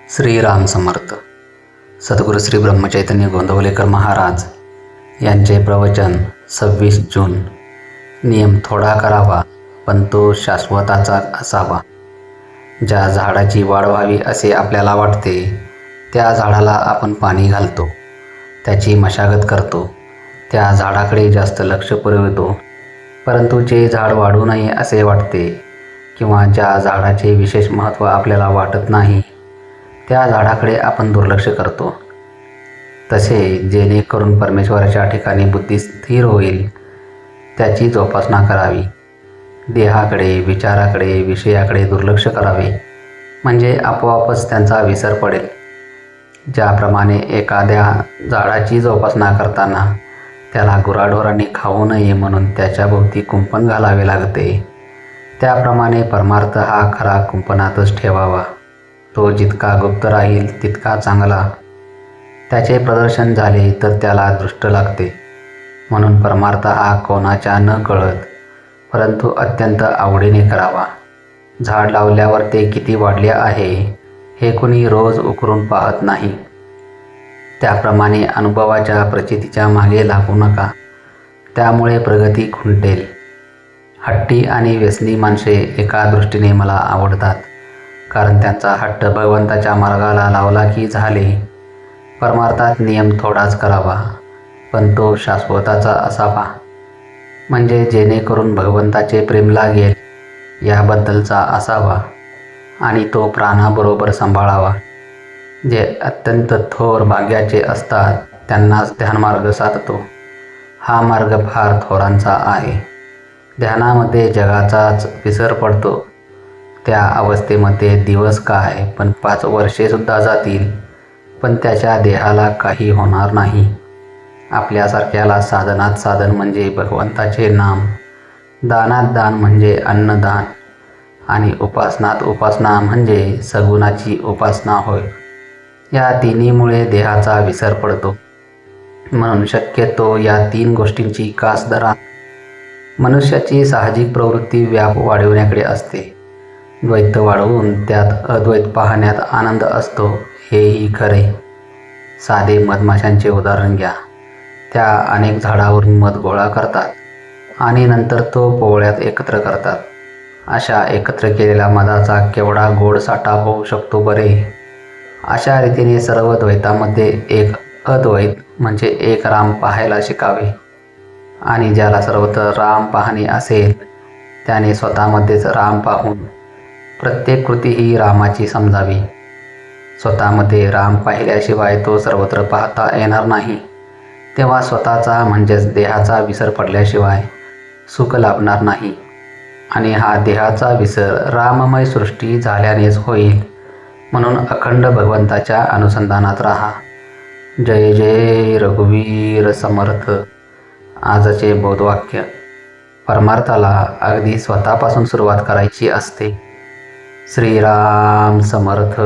श्रीराम समर्थ. सद्गुरू श्री ब्रह्मचैतन्य गोंदवलेकर महाराज यांचे प्रवचन 26 जून. नियम थोडा करावा पण तो शाश्वताचा असावा. ज्या झाडाची वाढ व्हावी असे आपल्याला वाटते त्या झाडाला आपण पाणी घालतो, त्याची मशागत करतो, त्या झाडाकडे जास्त लक्ष पुरवितो. परंतु जे झाड वाढू नये असे वाटते किंवा ज्या झाडाचे विशेष महत्त्व आपल्याला वाटत नाही त्या झाडाकडे आपण दुर्लक्ष करतो. तसे जेणेकरून परमेश्वराच्या ठिकाणी बुद्धी स्थिर होईल त्याची जोपासना करावी. देहाकडे, विचाराकडे, विषयाकडे दुर्लक्ष करावे म्हणजे आपोआपच त्यांचा विसर पडेल. ज्याप्रमाणे एखाद्या झाडाची जोपासना करताना त्याला गुराढोरांनी खाऊ नये म्हणून त्याच्या भोवती कुंपण घालावे लागते, त्याप्रमाणे परमार्थ हा खरा कुंपणातच ठेवावा. तो जितका गुप्त राहील तितका चांगला. त्याचे प्रदर्शन झाले तर त्याला दृष्ट लागते. म्हणून परमार्थ हा कोणाच्या न कळत परंतु अत्यंत आवडीने करावा. झाड लावल्यावर ते किती वाढले आहे हे कुणी रोज उकरून पाहत नाही. त्याप्रमाणे अनुभवाच्या प्रचितीच्या मागे लागू नका, त्यामुळे प्रगती खुंटेल. हट्टी आणि व्यसनी माणसे एका दृष्टीने मला आवडतात, कारण त्यांचा हट्ट भगवंताच्या मार्गाला लावला की झाले. परमार्थात नियम थोडाच करावा पण तो शाश्वताचा असावा, म्हणजे जेणेकरून भगवंताचे प्रेम लागेल याबद्दलचा असावा आणि तो प्राणाबरोबर सांभाळावा. जे अत्यंत थोर भाग्याचे असतात त्यांनाच ध्यानमार्ग साधतो. हा मार्ग फार थोरांचा आहे. ध्यानामध्ये जगाचाच विसर पडतो. त्या अवस्थेमध्ये दिवस काय पण 5 वर्षेसुद्धा जातील पण त्याच्या देहाला काही होणार नाही. आपल्यासारख्याला साधनात साधन म्हणजे भगवंताचे नाम, दानात दान म्हणजे अन्नदान आणि उपासनात उपासना म्हणजे सगुणाची उपासना होय. या तिन्हीमुळे देहाचा विसर पडतो. म्हणून शक्यतो या 3 गोष्टींची कास धरा. मनुष्याची साहजिक प्रवृत्ती व्याप वाढविण्याकडे असते. द्वैत वाढवून त्यात अद्वैत पाहण्यात आनंद असतो, हेही खरे. साधे मधमाशांचे उदाहरण घ्या. त्या अनेक झाडावरून मध गोळा करतात आणि नंतर तो पोवळ्यात एकत्र करतात. अशा एकत्र केलेल्या मधाचा केवढा गोड साठा होऊ शकतो बरे. अशा रीतीने सर्व द्वैतामध्ये एक अद्वैत म्हणजे एक राम पाहायला शिकावे. आणि ज्याला सर्वत्र राम पाहणे असेल त्याने स्वतःमध्येच राम पाहून प्रत्येक कृती ही रामाची समजावी. स्वतःमध्ये राम पाहिल्याशिवाय तो सर्वत्र पाहता येणार नाही. तेव्हा स्वतःचा म्हणजेच देहाचा विसर पडल्याशिवाय सुख लाभणार नाही. आणि हा देहाचा विसर राममय सृष्टी झाल्यानेच होईल. म्हणून अखंड भगवंताच्या अनुसंधानात राहा. जय जय रघुवीर समर्थ. आजचे बोधवाक्य. परमार्थाला अगदी स्वतःपासून सुरुवात करायची असते. श्रीराम समर्थ.